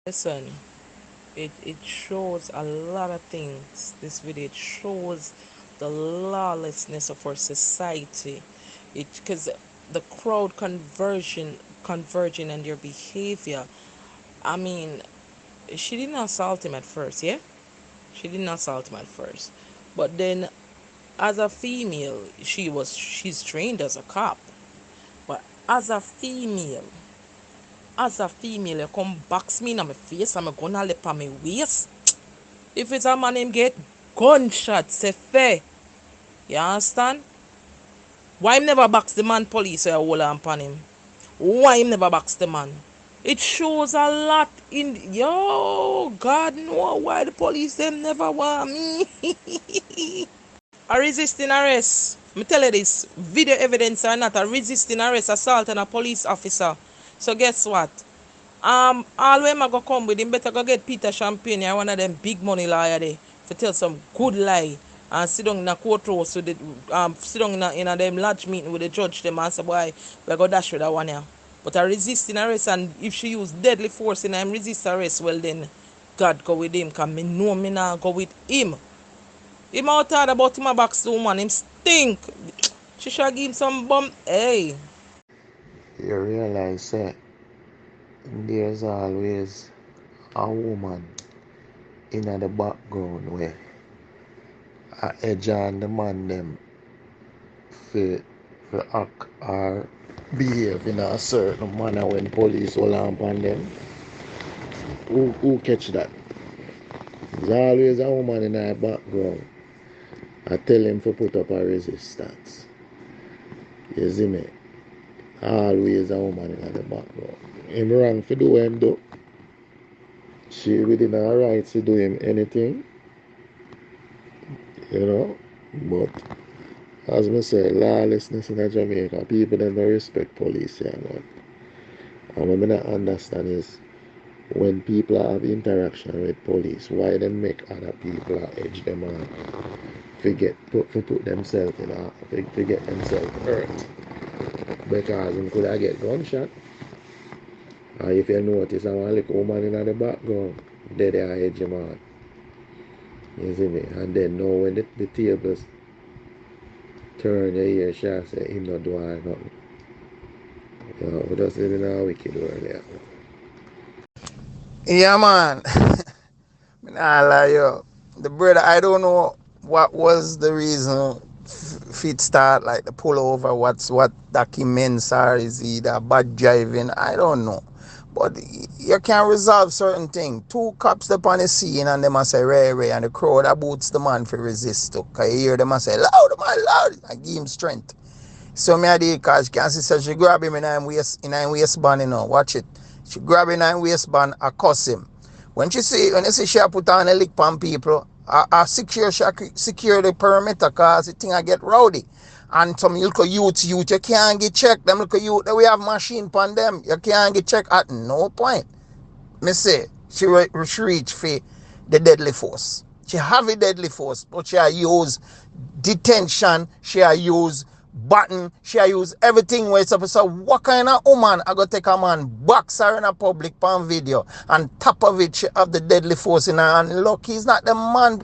Listen, it shows a lot of things. This video, it shows the lawlessness of our society. It because the crowd converging and their behavior. I mean, she didn't assault him at first, yeah? She didn't assault him at first. But then as a female, she's trained as a cop. But as a female, you come box me in my face and I'm gonna lip on my waist. If it's a man him get gunshot, say fair. You understand? Why him never box the man police or hold on upon him? Why him never box the man? It shows a lot in yo God know why the police them never want me. A resisting arrest. Me tell you this, video evidence or not, a resisting arrest, assault on a police officer. So guess what? All when I go come with him, better go get Peter Champagne or one of them big money lawyer there to tell some good lie and sit down in a courtroom so the sit down in a them lodge meeting with the judge them and say boy we go dash with that one here. But a resisting arrest, and if she use deadly force in him resist arrest, well then God go with him, cause me know me now go with him. Him out hard about him a box the woman, him stink. She should give him some bum. Hey. You realize that there's always a woman in the background where I edge on the man them for act or behave in a certain manner when police hold on upon them. Who catch that? There's always a woman in the background. I tell him to put up a resistance. You see me? Always a woman in the background. Him wrong to do him though. She within her rights to do him anything. You know? But as I say, lawlessness in Jamaica, people don't respect police here, man. And what I don't understand is when people have interaction with police, why they make other people edge them on put themselves in a get themselves hurt. Because they could have get gunshot. And if you notice a little woman in the background, they are edge him on. You see me? And then now when the tables turn, you hear she say him not doing nothing. You know, we just living in a wicked world here. Yeah, man. Nah, lie, yo. The brother, I don't know what was the reason fit start like the pullover. What documents are? Is either bad driving? I don't know. But you can resolve certain things. Two cops up on the scene and they must say ray and the crowd that boots the man for resist to. Cause you hear them and say loud man loud and give him strength. So me I did cause can see so she grab him in her waistband, you know. Watch it. She grab him in her waistband and cuss him. When you see she put on a lick on people, I secure the perimeter cause the thing I get rowdy. And some little youth, you can't get checked. Them little youth, we have machine upon them. You can't get checked at no point. Me say, she reach for the deadly force. She have a deadly force, but she use detention, she use button, she use everything where it's supposed to. So what kind of woman I go take a man, box her in a public pan video, and top of it she have the deadly force in her, and lucky he's not the man.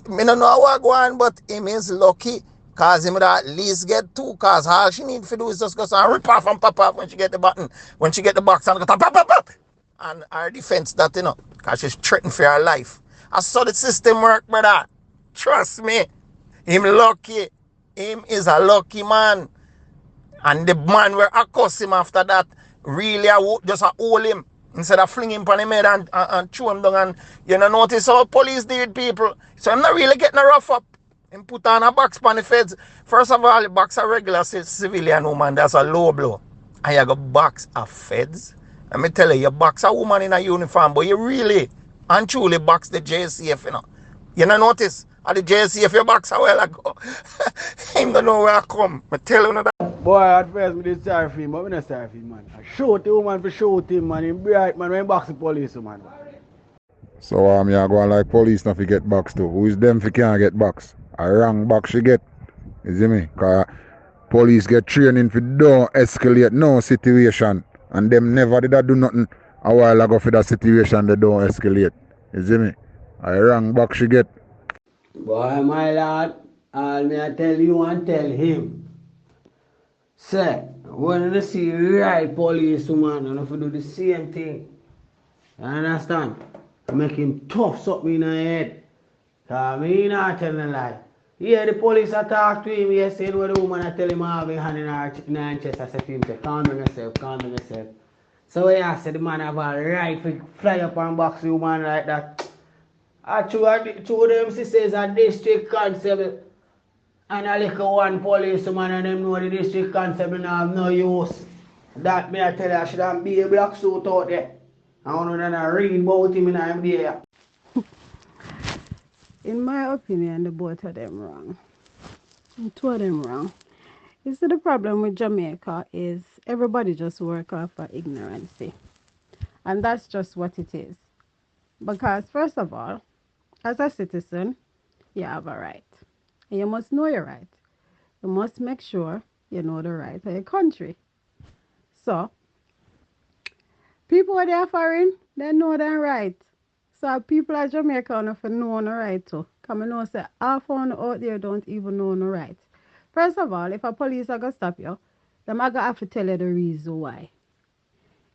Me don't know how I go on, but him is lucky. Cause him would at least get two. Cause all she need to do is just go and rip off and pop off when she get the button. When she get the box and go pop, pop, pop, pop. And her defense that, you know. Cause she's threatened for her life. I saw the system work, brother. Trust me. Him lucky. Him is a lucky man. And the man where I cuss him after that, really just hold him. Instead of fling him on him head and chew him down. And you know, notice how police did people. So I'm not really getting a rough up. Him put on a box on the feds. First of all, the box a regular civilian woman, that's a low blow. And you got box a feds. Let me tell you, you box a woman in a uniform, but you really and truly box the JCF, you know. You know notice? At the JCF you box a while ago. Him don't know where I come. I tell you that. Boy, at first we did sorry for him, but we not sorry for him, man. I shoot the woman for shoot him, man. Him bright, man, when he box the police, man. So you are going like police not to get box too. Who is them if you can't get box? A wrong box she get. You see me? Cause police get training for don't escalate no situation. And them never did that do nothing a while ago for that situation they don't escalate. You see me? I wrong back she get. Boy, my lad, all me I tell you and tell him. Say, when you see right police woman, you have to do the same thing. You understand? Make him tough something in the head. Cause me not telling a lie. Yeah, the police attack to him yesterday when the woman I tell him I have a hand in her chest. I said to him, say, calm down yourself, calm down yourself. So when I said the man have a right to fly up and box the woman like that. Two of them sisters are district constable and a little one policeman and them know the district constable now have no use. That me I tell you I should have be a black suit out there. I want to read about him in him there. In my opinion, the both of them wrong. Two of them wrong. You see, the problem with Jamaica is everybody just work off of ignorancy. And that's just what it is. Because, first of all, as a citizen, you have a right. And you must know your right. You must make sure you know the right of your country. So, people where they are foreign, they know their right. So, people at Jamaica don't know the right too. Because I know say half on out there don't even know the right. First of all, if a police are going to stop you, them are going to have to tell you the reason why.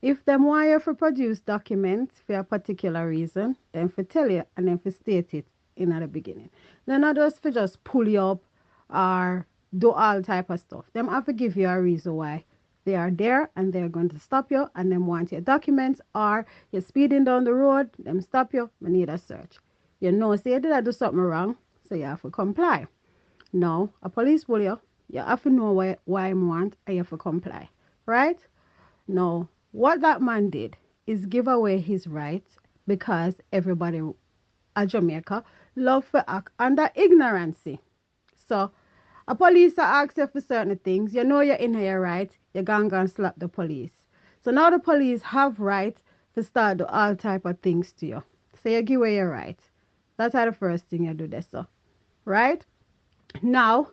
If them want you to produce documents for a particular reason, then for tell you and then for state it in the beginning. They're not just for just pull you up or do all type of stuff. Them have to give you a reason why they are there and they're going to stop you and them want your documents or you're speeding down the road, them stop you, we need a search. You know, say did I do something wrong, so you have to comply. Now, a police will you have to know why I want and you have to comply. Right? Now, what that man did is give away his rights because everybody at Jamaica love to act under ignorancy. So, a police asks you for certain things, you know you're in your right, you're going to slap the police. So now the police have right to start do all type of things to you. So you give away your right. That's how the first thing you do this, so. Right? Now,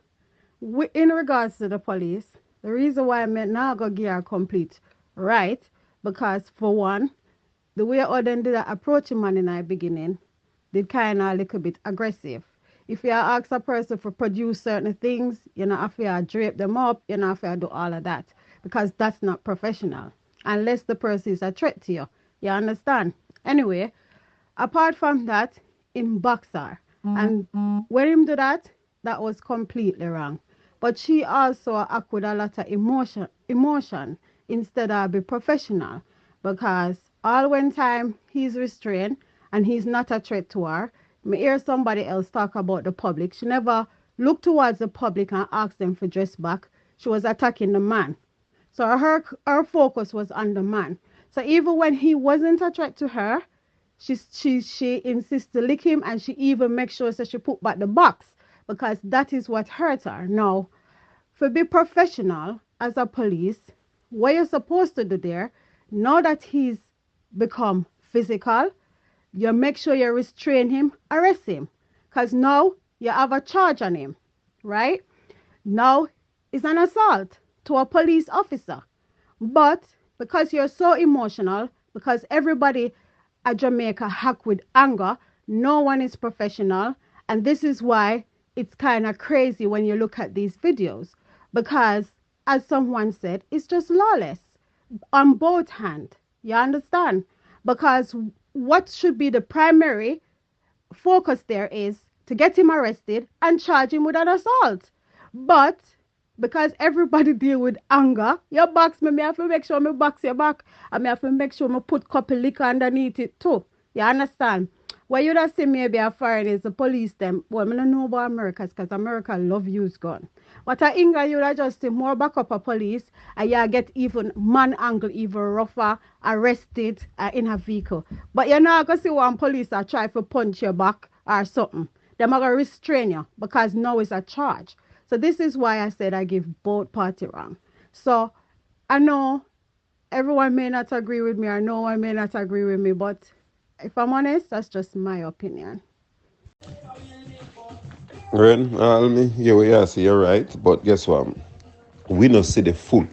in regards to the police, the reason why I'm not going to give a complete right, because for one, the way how they did approach him man in the beginning, did kind of a little bit aggressive. If you ask a person to produce certain things, you know, have to drape them up, you know, have to do all of that, because that's not professional, unless the person is a threat to you. You understand? Anyway, apart from that, in boxer, and when him do that, that was completely wrong. But she also act with a lot of emotion instead of be professional, because all when time he's restrained and he's not a threat to her. Me hear somebody else talk about the public. She never looked towards the public and asked them for dress back. She was attacking the man. So her focus was on the man. So even when he wasn't a threat to her, she insists to lick him and she even makes sure that she put back the box because that is what hurt her. Now, for be professional as a police, what you're supposed to do there, now that he's become physical, you make sure you restrain him, arrest him. Because now you have a charge on him, right? Now it's an assault to a police officer. But because you're so emotional, because everybody at Jamaica hack with anger, no one is professional. And this is why it's kind of crazy when you look at these videos. Because, as someone said, it's just lawless on both hands. You understand? Because what should be the primary focus there is to get him arrested and charge him with an assault. But because everybody deal with anger, you box me, I have to make sure me box your back. And I have to make sure me put couple liquor underneath it too. You understand? What you just see maybe a foreign is the police them. Well, I don't know about America because America love use gun. But in England, you just see more back up a police and you get even man angle, even rougher, arrested in a vehicle. But you're not going to see one police that try to punch your back or something. They're going to restrain you because now it's a charge. So this is why I said I give both parties wrong. So I know everyone may not agree with me or no one may not agree with me, but if I'm honest, that's just my opinion. Ren, yeah, well, yeah, so you're right. But guess what? We not see the full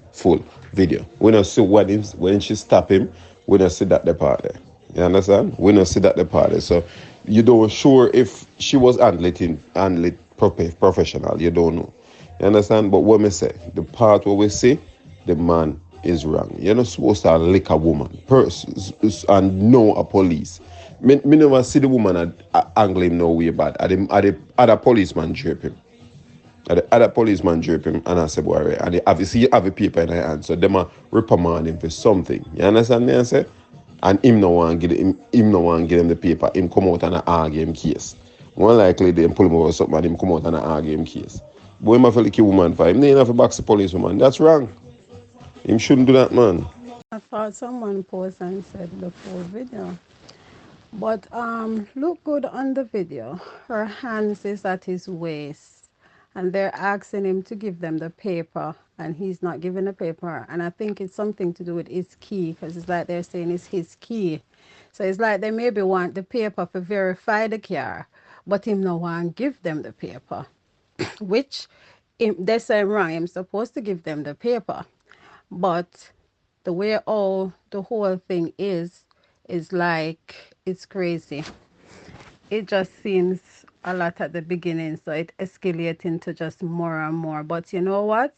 video. We not see when she stop him. We don't see that the party. You understand? We don't see that the party. So you don't sure if she was handling professional. You don't know. You understand? But what me say, the part where we see, the man is wrong. You're not supposed to lick a woman and know a police. Me never see the woman angle him no way bad. The other policeman drape him. The other policeman drape him and I say, boy, and obviously you have a paper in their hand, so them are reprimand him for something. You understand me? I say? And him no want give him the paper, him come out and argue him case. One likely they pull him over something and him come out and argue him case. But him have to lick a woman for him, they have to box the police woman. That's wrong. Him shouldn't do that, man. I thought someone posted and said the full video. But look good on the video. Her hands is at his waist, and they're asking him to give them the paper, and he's not giving the paper. And I think it's something to do with his key, because it's like they're saying it's his key. So it's like they maybe want the paper to verify the car, but him no want give them the paper, which they say wrong. I'm supposed to give them the paper, but the way all the whole thing is like it's crazy. It just seems a lot at the beginning, so it escalates into just more and more. But you know what?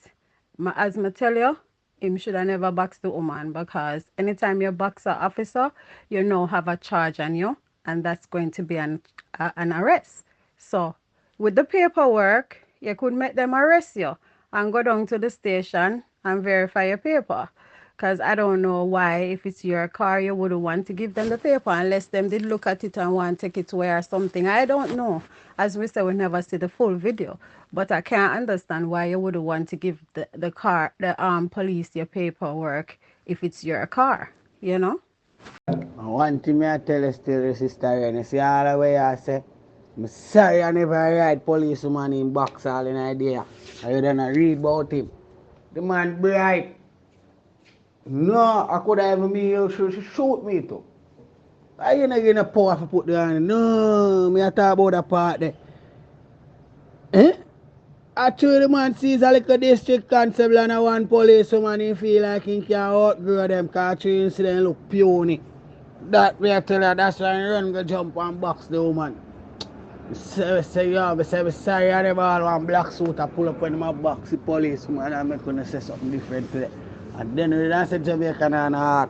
As I tell you, him should have never boxed the woman, because anytime you box an officer, you now have a charge on you, and that's going to be an arrest. So with the paperwork, you could make them arrest you and go down to the station and verify your paper. Because I don't know why, if it's your car, you wouldn't want to give them the paper unless them did look at it and want to take it away or something. I don't know. As we said, we never see the full video. But I can't understand why you wouldn't want to give the police your paperwork if it's your car, you know? One thing I tell you still, sister, and you see all the way I say, I'm sorry I never ride policeman in box all in idea. I didn't read about him. The man bright. No, I could have even be able to shoot me too. I ain't getting a power to put the hand. No, me I talk about the part there. Eh? Actually, the man sees a little district constable and a one policeman, he feel like he can outgrow them, because actually incident look puny. That way I tell you, that's why I run go jump and box the woman. Say, yo, I say, sorry, I never all one black suit I pull up when I box the policeman and I'm going to say something different today. And then when I say Jamaican and heart,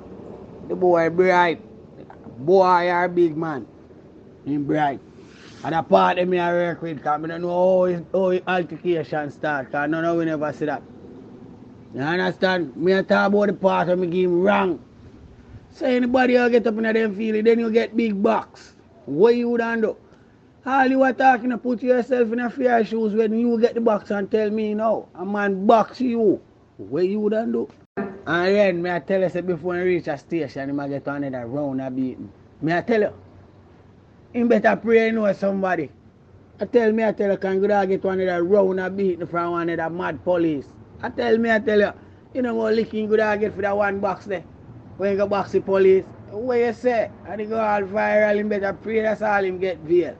the boy bright. Boy are big man. He bright. And the part of me I work with, because I don't know how his altercation start, because none of we never see that. You understand? Me I talk about the part of me give him wrong. So anybody will get up in them feeling, then you get big box. What you would do? All you are talking to put yourself in a fair shoes when you get the box and tell me no. A man box you. What you would do? And then me I tell you, say before you reach a station, you might get another round of beating. Me I tell you, you better pray you know somebody. I tell you, can go get one of that round of beating from one of that mad police. I tell you, you know what licking good I get for that one box there. When you go box the police, what you say? And he go all viral, him better pray that's all him get veil.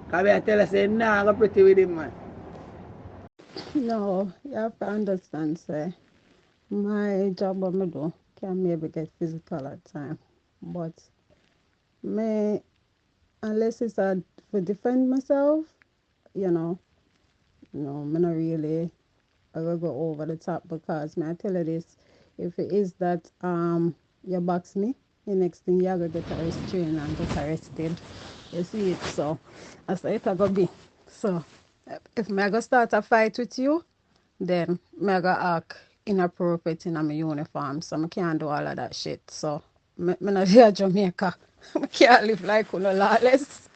Because I tell you, say, nah, I'm going to pretty with him, man. No, you have to understand, say, my job what I do can maybe get physical at time. But me, unless it's to defend myself, you know, no, I'm not really I will go over the top, because may I tell you this, if it is that you box me, the next thing you're gonna get a restraint and get arrested. You see it, so that's how it gonna be. So if I go start a fight with you, then I go act inappropriate in my uniform, so I can't do all of that shit. So me not here Jamaica. I can't live like no lawless.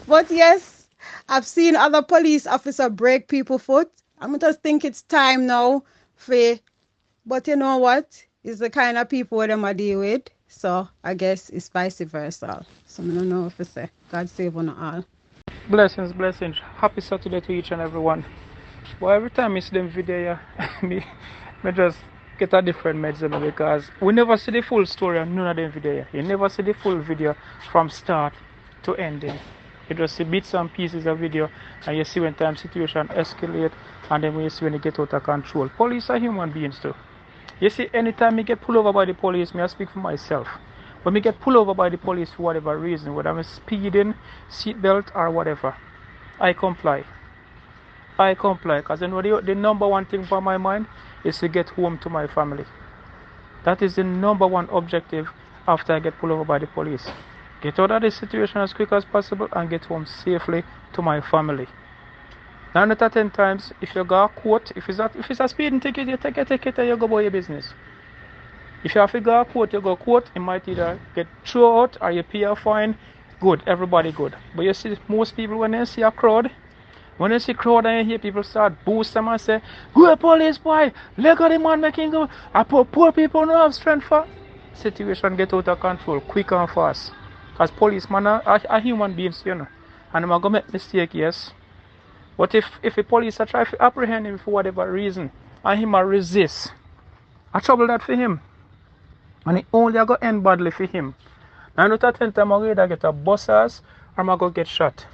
But yes, I've seen other police officer break people foot. I'm just think it's time now for, but you know what? It's the kind of people where them I deal with. So I guess it's vice versa. So I don't know if I say God save on all. Blessings, blessings. Happy Saturday to each and everyone. Well, every time I see them video, me just get a different medicine, because we never see the full story on none of them video. You never see the full video from start to ending. You just see bits and pieces of video, and you see when time situation escalate, and then when you see when it get out of control. Police are human beings too. You see, anytime I get pulled over by the police, I speak for myself. When we get pulled over by the police for whatever reason, whether I'm speeding, seatbelt, or whatever, I comply. I comply, because the number one thing for my mind is to get home to my family. That is the number one objective after I get pulled over by the police. Get out of this situation as quick as possible and get home safely to my family. 9 out of 10 times, if you go to court, if it's a speeding ticket, you take a ticket and you go about your business. If you have to go to court, you go to court, it might either get thrown out or you pay a fine. Good, everybody good. But you see, most people, when they see a crowd, when you see crowd and you hear people start boost them and say, "Go police boy, let go the man making go." I put poor people don't have strength for. Situation get out of control quick and fast. Because policemen are human beings, you know. And I'm gonna make mistake, yes. But if the police are trying to apprehend him for whatever reason, and him a resist, I trouble that for him. And it only go end badly for him. 9 out of 10 times I'm either get a bus ass or I'm gonna get shot.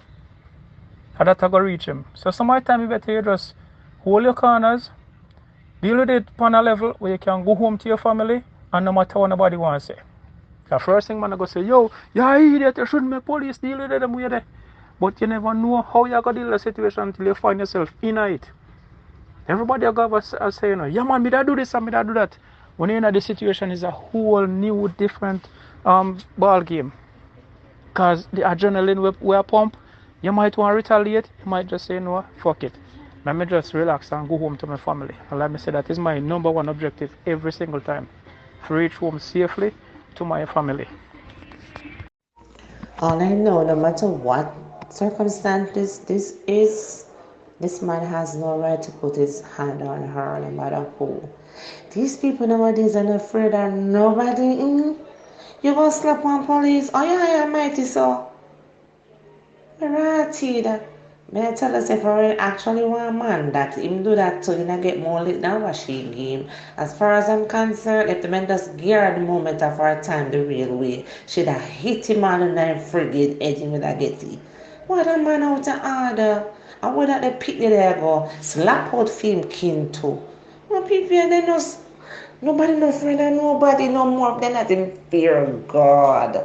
And that I go reach him. So some of the time you better you just hold your corners, deal with it on a level where you can go home to your family and no matter what nobody wants to say. The first thing man I go say, yo, you're an idiot, you shouldn't make police deal with them way there. But you never know how you're gonna deal with the situation until you find yourself in it. Everybody are going to say, you know, yeah man, me da do this and me da do that. When you're in the situation is a whole new different ball game. Because the adrenaline we pump, you might want to retaliate, you might just say, no, fuck it. Let me just relax and go home to my family. And let me say that is my number one objective every single time. To reach home safely to my family. All I know, no matter what circumstances this man has no right to put his hand on her, no matter who. These people nowadays are not afraid of nobody. You gonna slap on police? Oh yeah, mighty so. Right, that. May I tell us if I actually want a man that him do that so you not get more lit than what she game. As far as I'm concerned, if the man just gear at the moment of our time the real way, she'd have hit him on the knife frigate edging with a getty. What a man out of order. And where that they pick the there go, slap out film king too. Well, people they know nobody no friend and nobody no more than that in fear of God.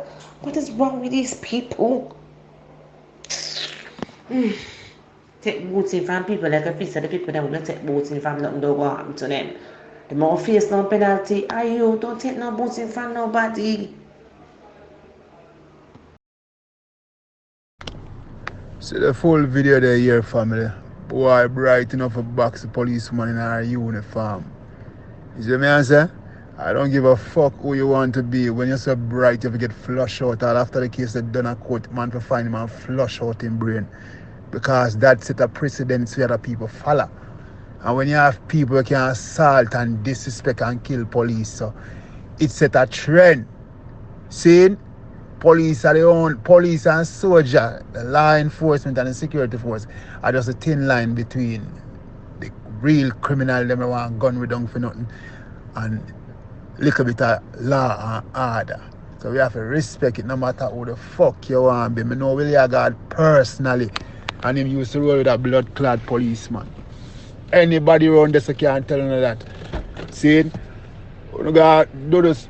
What is wrong with these people? Take booting from people like a piece of the people that will take booting from nothing don't go happen to them. The more face no penalty, you don't take no booting from nobody. See the full video there here, family. Boy, bright enough a box of policeman in our uniform. You see me answer? I don't give a fuck who you want to be. When you're so bright, you have to get flush out. All after the case, they done a court, man, to find him and flush out in brain. Because that set a precedent so other people follow. And when you have people who can assault and disrespect and kill police, so it set a trend. See? Police are the own, police and soldier, the law enforcement and the security force are just a thin line between the real criminal, them want gun we don't for nothing, and little bit of law and order. So we have to respect it no matter who the fuck you want to be. I know William God personally, and him used to roll with a blood-clad policeman. Anybody around this can't tell you that. See, we got do this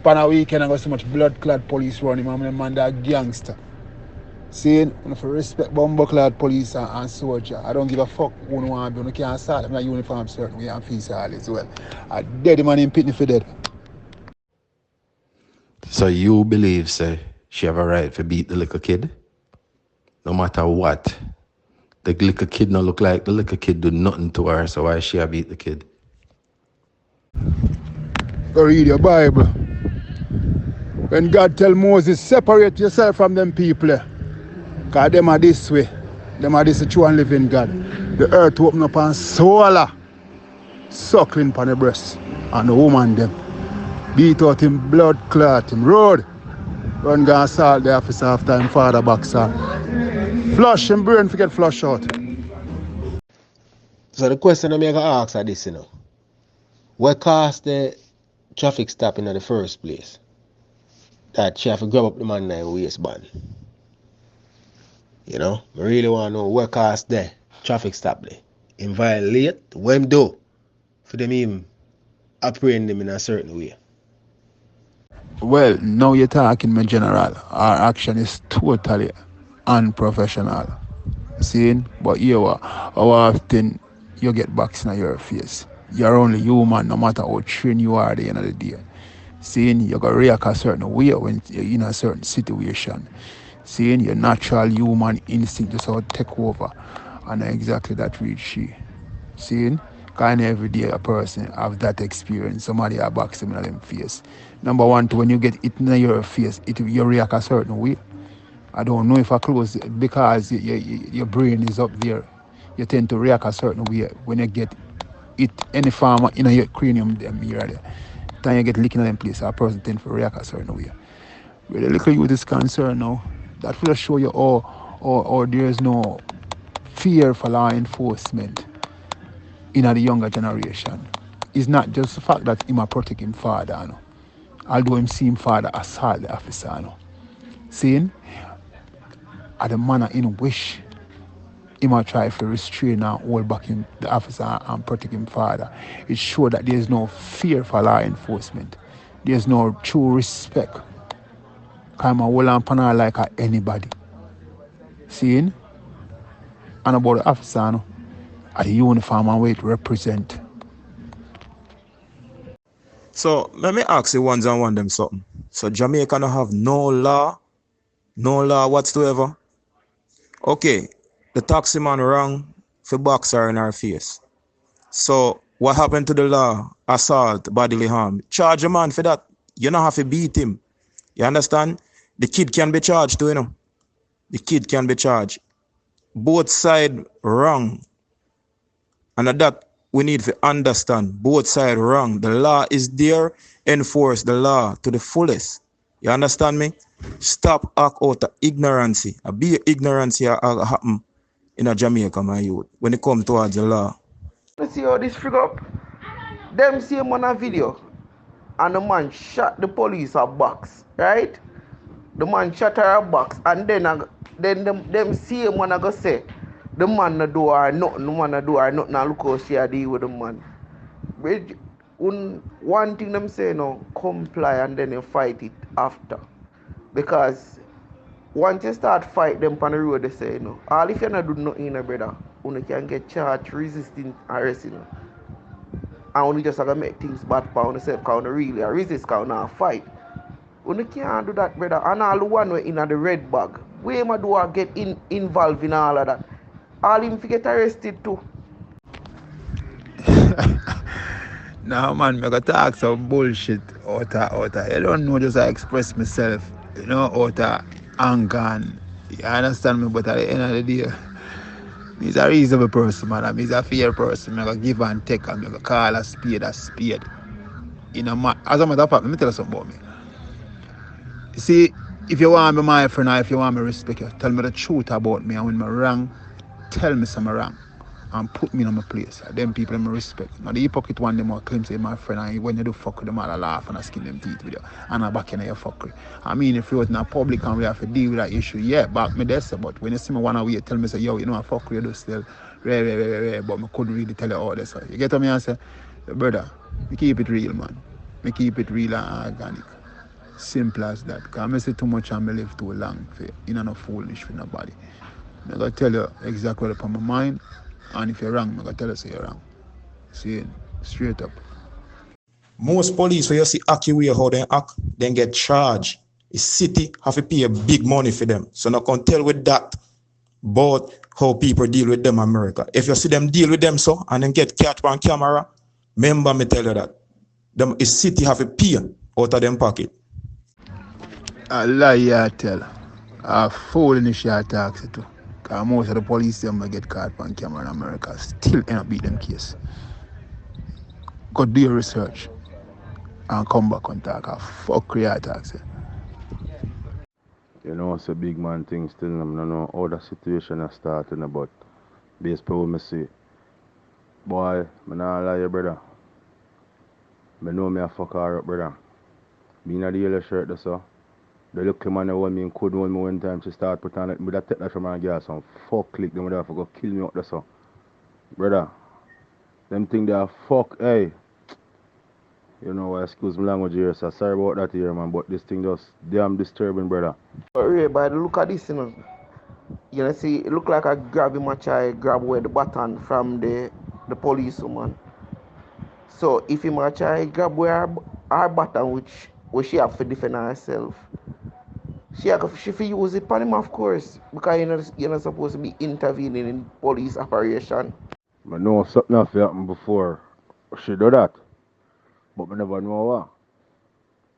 on a weekend and got so much blood-clad police running, and man that gangster. See, you have to respect bomber-clad police and soldier. I don't give a fuck who you want to be. You can't start them in a uniform certain way and face all as well. I dead man in pitney for dead. So you believe, say, she have a right to beat the little kid? No matter what. The little kid not look like the little kid do nothing to her, so why she beat the kid? Go read your Bible. When God tell Moses, separate yourself from them people. Because them are this way. Them are this true and living God. The earth open up and swallow. Suckling upon the breast. And the woman them. Beat out him blood clot him. Road. Run go assault the officer after him father boxer. Flush him brain forget flush out. So the question I'm going to ask are this, what caused the traffic stop in the first place? That she have to grab up the man in the waistband. I really want to know what caused the traffic stop there. Him violate, what him do for them even apprehend them in a certain way. Well, now you're talking my general. Our action is totally unprofessional. Seeing? But how often you get boxing in your face. You're only human no matter how trained you are at the end of the day. Seeing you gotta react a certain way when you're in a certain situation. Seeing your natural human instinct just how to take over. And exactly that reach she. Seeing? Kind of every day a person have that experience. Somebody a box them in them face. Number one, when you get it in your face, you react a certain way. I don't know if I close because your brain is up there. You tend to react a certain way when you get it any farmer in your cranium them here there. Time you get licking in them place, a person tend to react a certain way. Where the little youth is concerned now, that will show you or there is no fear for law enforcement in the younger generation. It's not just the fact that him a protect him father, you know. Although him see him father assault the officer, you know. Seeing at the manner in which he might try to restrain and hold back him, the officer and protect him father. It shows that there is no fear for law enforcement. There's no true respect. I'm a hold on panel like anybody. Seeing? And about the officer, you know, at the uniform and way it represent. So let me ask you ones and one them something. So Jamaica no have no law whatsoever. Okay, the taxi man wrong for box her in her face. So what happened to the law? Assault, bodily harm. Charge a man for that. You don't have to beat him. You understand? The kid can be charged too, you know. The kid can be charged. Both sides wrong. And that we need to understand. Both sides wrong. The law is there. Enforce the law to the fullest. You understand me? Stop act out of ignorance. A be ignorance happen in a Jamaica, my youth, when it comes towards the law. You see how this figure up? Them see him on a video and the man shot the police a box, right? The man shot her a box and then them see him when I go say the man no do her nothing, the man no do her nothing and look how she a deal with the man. One thing them say no, comply and then you fight it after. Because once you start fight them on the road, they say, all if you not do nothing, brother, you can get charged resisting arrest, And you just have to make things bad for yourself, because you really resist, because you fight. You can't do that, brother. And all the one way in the red bag, where am I do I get involved in all of that? All him to get arrested too. Now, man, I got talk some bullshit out. I don't know, just I express myself, out of anger. And, you understand me? But at the end of the day, he's a reasonable person, man. He's a fair person. I'm going to give and take. I'm going to call a spade a spade. As a matter of fact, let me tell you something about me. You see, if you want me my friend or if you want me respect you, tell me the truth about me. And when I'm wrong, tell me some wrong. And put me in my place. Them people I respect. Now the hypocrite one them will claim say my friend and when you do fuck with them all I laugh and I skin them teeth with you. And I back in your fuckery. I mean if you was in a public and we have to deal with that issue, yeah, back me there say, but when you see me one away, tell me say, yo, you know I fuck with you still but me couldn't really tell you all this. You get what me and say? Brother, me keep it real, man. Me keep it real and organic. Simple as that. Because I say too much and I live too long for no foolish for nobody. I'm gonna tell you exactly what's on my mind. And if you're wrong, I'm going to tell you say you're wrong. See it straight up. Most police, when you see accurate how they act, then get charged. The city have to pay a big money for them. So now can tell with that about how people deal with them in America. If you see them deal with them so and then get catch on camera, remember me tell you that. The city have to pay out of them pocket. A lie you tell. A fool in the short taxi too. Because most of the police them get caught on camera in America still end up beat them case. Go do your research and come back and talk a fuck your taxi. You know, it's a big man thing still. I don't know how the situation is starting about. Based on what I see. Boy, I not lie you, brother. I know me a fuck her up, brother. Me in the yellow shirt, that's all. The little man that me could hold me one time, she start putting on it. Me that take that from my girl, some fuck click them there for go kill me out there, so. Brother, them thing they are fuck, hey. You know, excuse me language here, so sorry about that here, man, but this thing just damn disturbing, brother. But Ray, by the look at this, you know, see, it look like I grab him a try grab away the baton from the police woman. So if him a try grab away her baton, which she have to defend herself, she fi use it on him, of course, because you're not supposed to be intervening in police operation. I know something have happened before. She do that, but I never know what.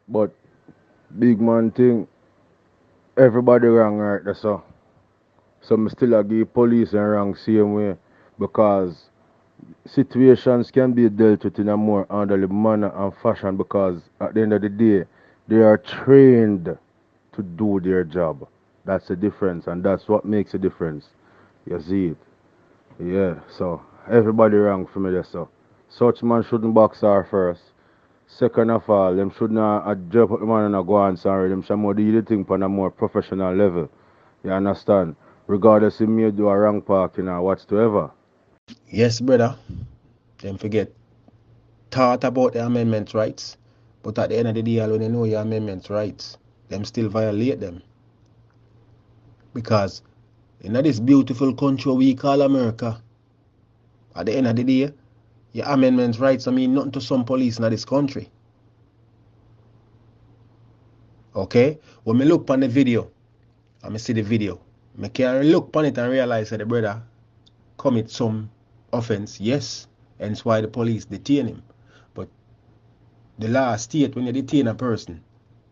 But big man thing, everybody wrong right there, so. So I still a give police and wrong same way because situations can be dealt with in a more orderly manner and fashion because at the end of the day they are trained to do their job. That's the difference and that's what makes a difference. You see it? Yeah, so everybody wrong for me there, so. Such man shouldn't box her first. Second of all, them should not drop up the man and go on sorry. Them should more do the thing on a more professional level. You understand? Regardless if me do a wrong parking or whatsoever. Yes, brother. Them forget thought about the amendment rights, but at the end of the day, when they know your amendment rights, them still violate them. Because in this beautiful country we call America, at the end of the day, your amendment rights, I mean nothing to some police in this country. Okay? When me look on the video, and me see the video, me can look on it and realize that the brother commit some offense, yes, and that's why the police detain him. But the law state when you detain a person,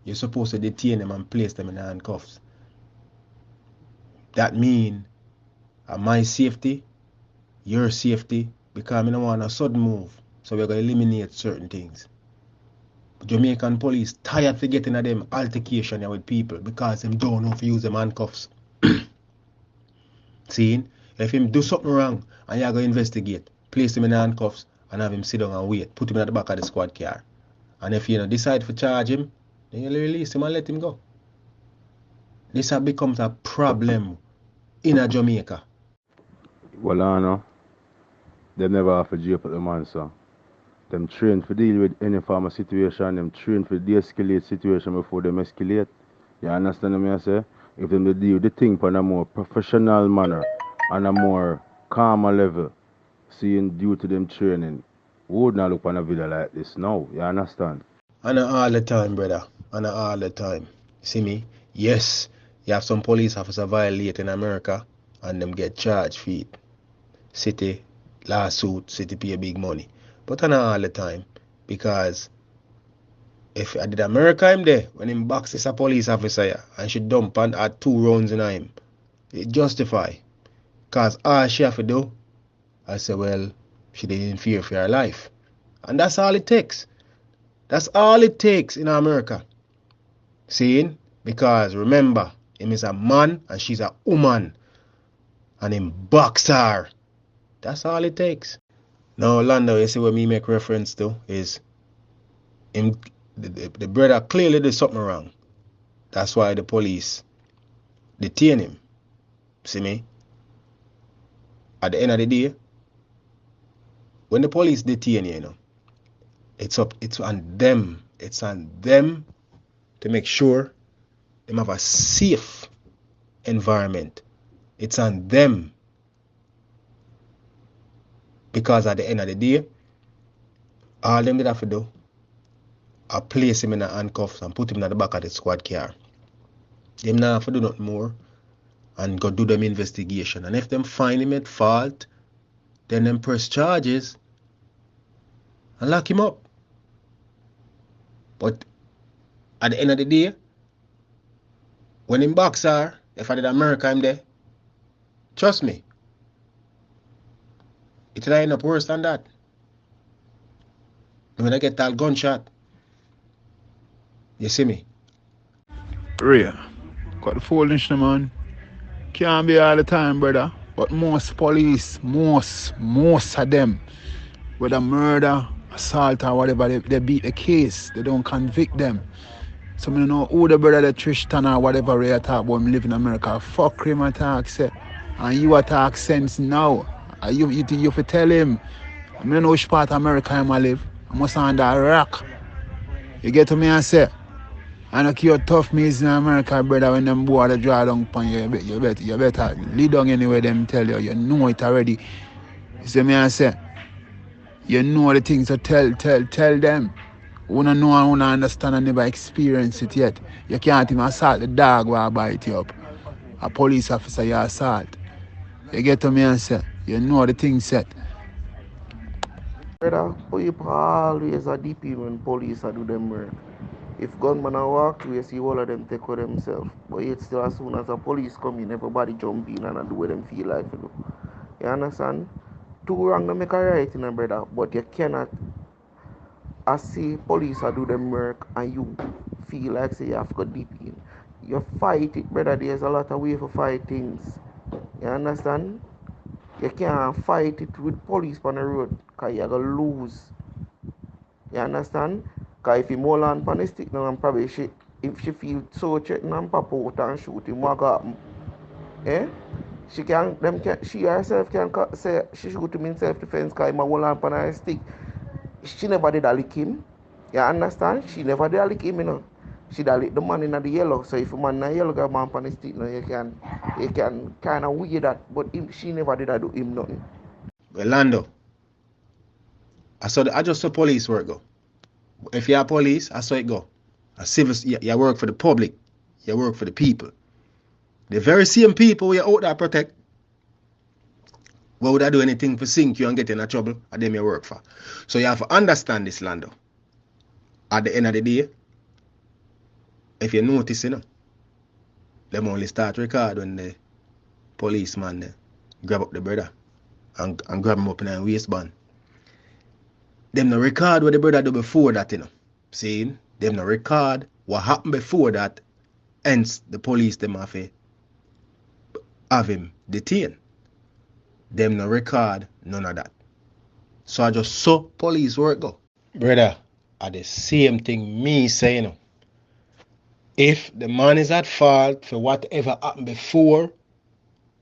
you're supposed to detain them and place them in handcuffs. That means my safety, your safety, because I don't want a sudden move. So we're going to eliminate certain things. Jamaican police tired of getting at them altercation with people because them don't know if use them handcuffs. Seeing? If him do something wrong and you're going to investigate, place him in handcuffs and have him sit down and wait. Put him at the back of the squad car. And if you decide to charge him, then you release him and let him go. This becomes a problem in a Jamaica. Well, I know. They never have to jail up the man, so. Them train to deal with any form of situation. Them train to de-escalate situation before them escalate. You understand what I say? If them deal with the thing on a more professional manner and a more calmer level, seeing due to them training, we would not look on a video like this now. You understand? And all the time, brother. And all the time. See me? Yes, you have some police officer violate in America and them get charged for it. City, lawsuit, city pay big money. But not all the time. Because if I did America him there, when him boxes a police officer and she dump and add 2 rounds in him, it justify. Because all she have to do, I say, well, she didn't fear for her life. And that's all it takes. That's all it takes in America. Seeing? Because remember, him is a man and she's a woman. And him box her. That's all it takes. Now, Lando, you see what me make reference to is him, the brother clearly did something wrong. That's why the police detain him. See me? At the end of the day, when the police detain you, it's on them. It's on them to make sure they have a safe environment. It's on them. Because at the end of the day, all them did have to do are place him in the handcuffs and put him in the back of the squad car. Them not have to do nothing more and go do them investigation. And if them find him at fault, then them press charges and lock him up. But at the end of the day, when him box her, if I did America him there, trust me, it'll end up worse than that. When I get that gunshot, you see me? Ray, got the foolish man. Can't be all the time, brother. But most police, most of them, whether murder, assault or whatever, they beat the case. They don't convict them. So I don't know who the brother, the Tristan or whatever Ray talk about him live in America. Fuck him attack, say. And you attack sense now. You have to tell him. I don't know which part of America I live. I must under a rock. You get to me and say, I don't care how tough me is in America, brother, when them boy they draw down upon you, you better lead down anyway them tell you. You know it already. You see me and say, you know the things to tell them. We don't know and we don't understand and never experience it yet. You can't even assault the dog while bite you up. A police officer you assault. You get to me and say, you know the thing set. Brother, people always are deep when police are do them work. If gunmen are walk, we see all of them take for themselves. But yet still as soon as the police come in, everybody jump in and do what them feel like to do. You understand? Two wrong don't make a right in a brother, but you cannot see police are do them work and you feel like say you have to go deep in. You fight it, brother. There's a lot of way for fight things. You understand? You can't fight it with police on the road because you're going to lose. You understand? Because if you more land on the stick now and probably if she feel so threatened and pop out and shoot him, what happen? Eh? She herself can say she shoot him in self-defense because he hold on her stick. She never did a lick him. You understand? She never did a lick him, you know. She did lick the man in the yellow. So if a man in the yellow got man on the stick, you can kind of weird that. But she never did do him nothing. Well, Lando, I just saw police work go. If you're police, I saw it go. A civil, you work for the public. You work for the people. The very same people you out there protect. Why would I do anything for sink you and get in trouble? And them you work for. So you have to understand this, Lando. At the end of the day, if you notice, you know, them only start record when the policeman grab up the brother and grab him up in a waistband. Them no record what the brother do before that, you know. See? Them no record what happened before that. Hence, the police them have him detained. Them no record none of that. So I just saw police work go. Brother, are the same thing me say, you know. If the man is at fault for whatever happened before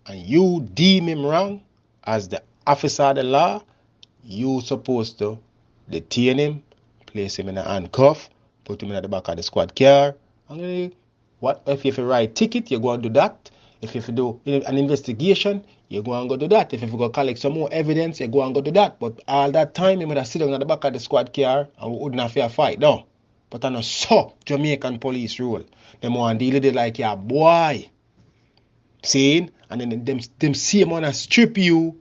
and you deem him wrong as the officer of the law, you supposed to detain him, place him in a handcuff, put him in the back of the squad car. And what if you have to write ticket, you go and do that. If you have to do an investigation, you go and go do that. If you have to go collect some more evidence, you go and go do that. But all that time, you would have sit down at the back of the squad car and we wouldn't have a fight. No. But I know so Jamaican police rule. Them want to deal with it like you're a boy. See? And then them same want to strip you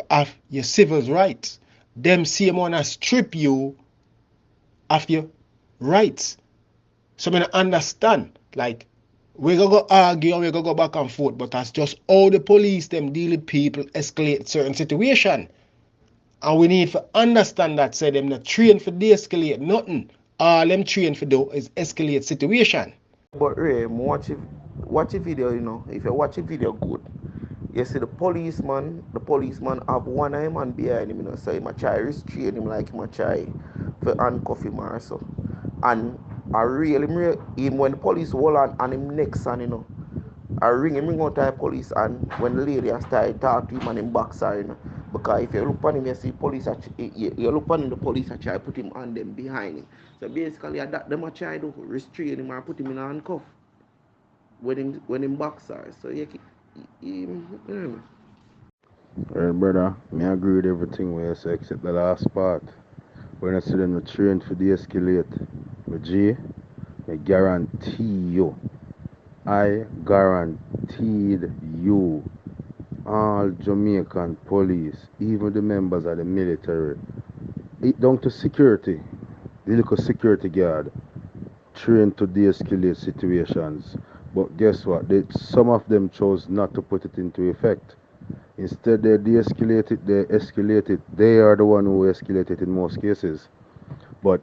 of your civil rights. Them same want to strip you of your rights. So I understand, like, we're going to go argue and we're going to go back and forth, but that's just how the police, them deal with people, escalate certain situation. And we need to understand that, say them not trained for de-escalate nothing. All them trained for do is escalate situation. But Ray, watch a video, you know. If you watch a video good, you see the policeman have one eye man behind him, you know, so he might try restrain him like he might try to handcuff him or so. And I really him when the police hold on and him next and you know. I ring out to the police and when the lady started talking to him and him backside, you know. Because if you look on him, you see police you look on him, the police are try to put him on them behind him. So basically that them are try to restrain him and put him in a handcuff when him backside. So you know. Well, brother, me agree with everything what you say except the last part. When I see them not trained for de-escalate, but G, I guarantee you, all Jamaican police, even the members of the military, down to security, the little security guard, trained to de-escalate situations. But guess what? Some of them chose not to put it into effect. Instead, they de-escalate it, they escalate it. They are the one who escalate it in most cases. But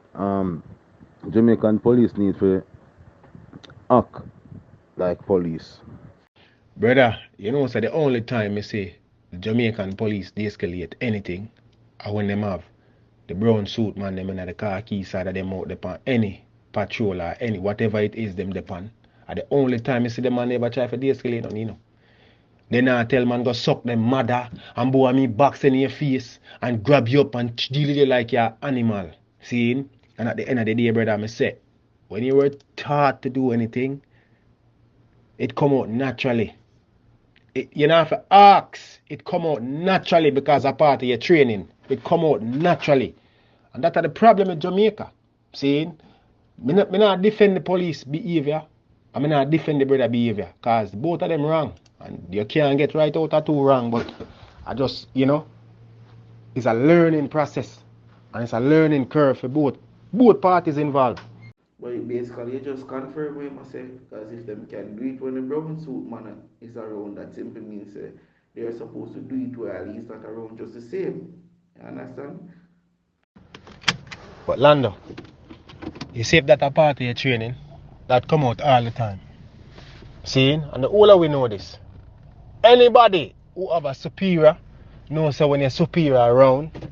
Jamaican police need to act like police. Brother, you know, so the only time you see the Jamaican police de-escalate anything are when them have the brown suit man them in the khaki side of them out upon any patrol or any whatever it is them depend. At the only time you see the man ever try to de-escalate on, you know. They now tell man go suck them mother and boy me box in your face and grab you up and deal with you like you're animal. See? And at the end of the day, brother, I say, when you were taught to do anything, it come out naturally. You don't have to ask. It come out naturally because a part of your training. It come out naturally. And that's the problem with Jamaica. See? Me not defend the police behavior. I mean not defend the brother behavior. Because both of them wrong. And you can't get right out of two wrong. But I just, it's a learning process. And it's a learning curve for both parties involved. But basically, you just confirm what I say, because if them can do it when the brown suit man is around, that simply means they are supposed to do it while he's not around just the same. You understand? But Lando, you see if that a part of your training, that come out all the time. See? And the older we know this. Anybody who have a superior knows that when you're superior around,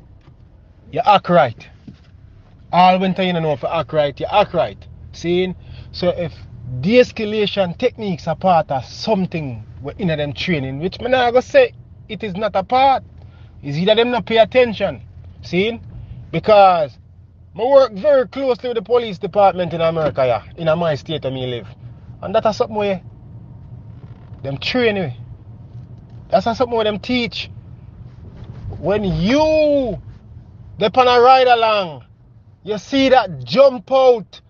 you act right. All winter you know if you act right, you act right. See? So if de-escalation techniques are part of something in them training, which me not go say it is not a part. It's either them not pay attention. See? Because I work very closely with the police department in America, yeah, in my state where I live. And that is something where them train you. That's something where them teach. When you depend on a ride along, you see that jump out,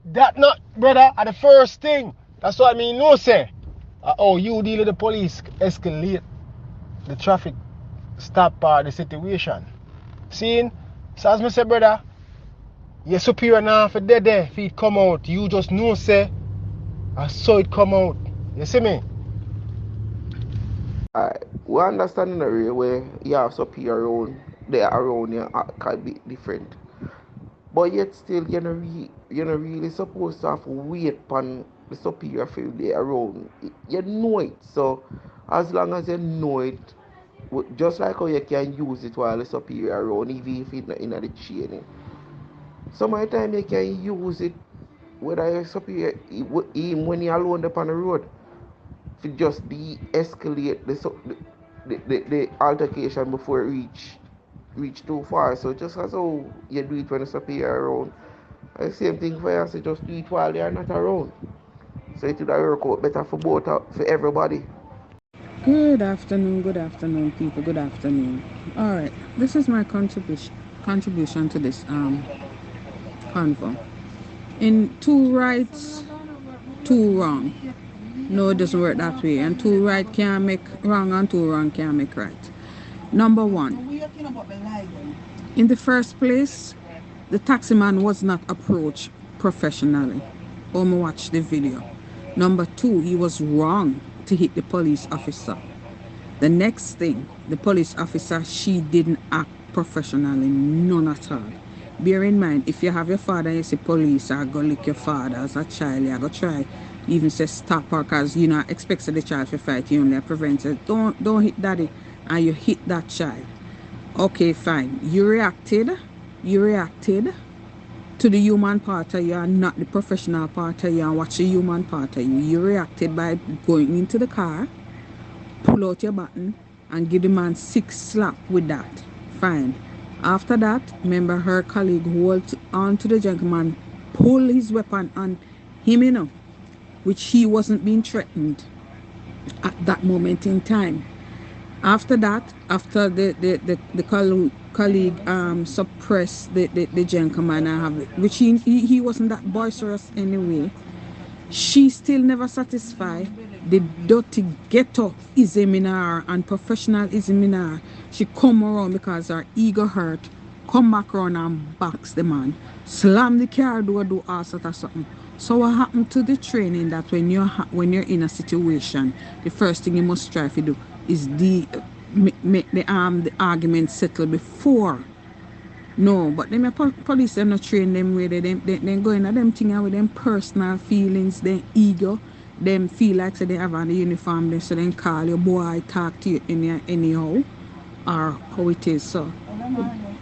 that not, brother, are the first thing. That's what I mean, no say. Oh, you deal with the police, escalate the traffic, stop the situation. Seeing? So as I say, brother, you're superior now for dead there, if it come out, you just know say, I saw it come out. You see me? We understand in a real way, you have superior around, they are around you can be different. But yet still, you're not really supposed to have to wait on the superior field they around. You know it. So as long as you know it, just like how you can use it while the superior around, even if it's not in the training. Some of the time you can use it whether you're superior, even when you're alone up on the road, to just de-escalate the altercation before it reach too far. So just as how you do it when the superior around, the same thing for you, so just do it while they are not around. So it would work out better for both, for everybody. Good afternoon, people. Good afternoon. All right, this is my contribution to this convo. In two rights, two wrong. No, it doesn't work that way. And two right can't make wrong, and two wrong can't make right. Number one, in the first place, the taximan was not approached professionally. Watch the video. Number two, he was wrong to hit the police officer. The next thing, the police officer, she didn't act professionally, none at all. Bear in mind, if you have your father and you say police, or go lick your father as a child, you go try even say stop her, because you know expect the child to fight, you only prevent it. Don't hit daddy and you hit that child. Okay, fine. You reacted to the human part of you and not the professional part of you, and watch the human part of you. You reacted by going into the car, pull out your button and give the man 6 slap with that. Fine. After that, remember her colleague hold on to the gentleman, pull his weapon on him, which he wasn't being threatened at that moment in time. After that, after the colleague suppressed the gentleman, which he wasn't that boisterous anyway, she still never satisfied. The dirty ghetto ism in her and professionalism in her. She come around because her ego hurt, come back around and box the man, slam the car door, do all sort of something. So what happened to the training that when you're in a situation, the first thing you must try to do is make the argument settle before. No, but them police them not train them where they go in them thing with them personal feelings, them ego, them feel like so they have on the uniform, so then call your boy, talk to you anyhow, or how it is. So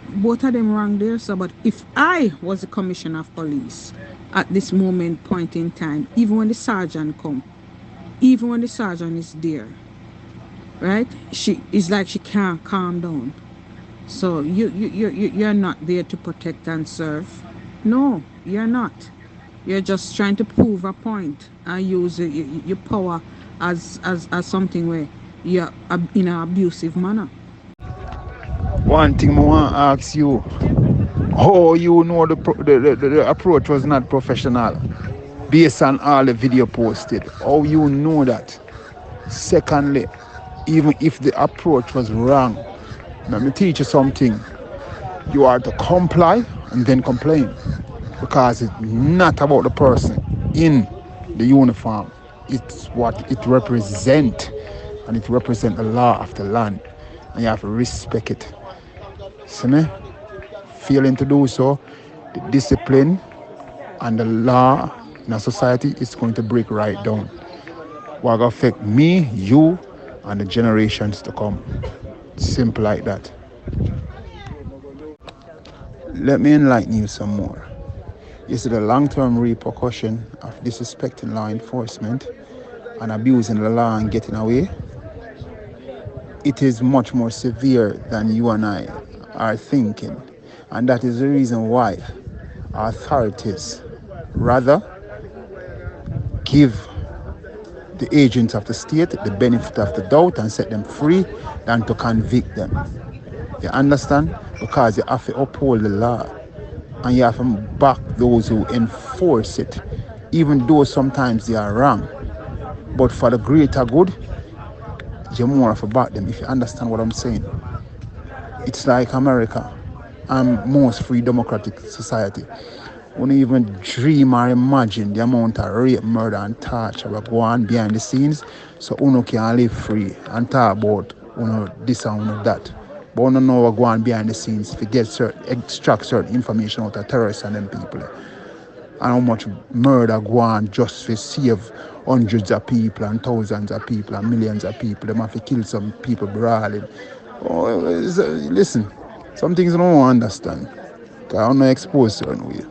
both of them wrong there. So but if I was the commissioner of police at this point in time, even when the sergeant come, even when the sergeant is there, right? It's like she can't calm down. So you're not there to protect and serve. No, you're not. You're just trying to prove a point and use your power as something where you're in an abusive manner. One thing I want to ask you, how you know the approach was not professional based on all the video posted? How you know that? Secondly, even if the approach was wrong, let me teach you something. You are to comply and then complain, because it's not about the person in the uniform. It's what it represents, and it represents the law of the land, and you have to respect it. See me? Failing to do so, the discipline and the law in a society is going to break right down. What will affect me, you, and the generations to come. Simple like that. Let me enlighten you some more. You see, the long-term repercussion of disrespecting law enforcement and abusing the law and getting away, it is much more severe than you and I are thinking. And that is the reason why authorities rather give the agents of the state the benefit of the doubt and set them free than to convict them. You understand? Because you have to uphold the law and you have to back those who enforce it, even though sometimes they are wrong. But for the greater good, you more have to back them, if you understand what I'm saying. It's like America and most free democratic society. We don't even dream or imagine the amount of rape, murder, and torture that go on behind the scenes, so uno can live free and talk about this and that. But we don't know what go on behind the scenes if you extract certain information out of terrorists and them people. And how much murder go on just to save hundreds of people and thousands of people and millions of people. They have to kill some people brawling. Oh, listen, some things I don't understand. I don't know expose certain way.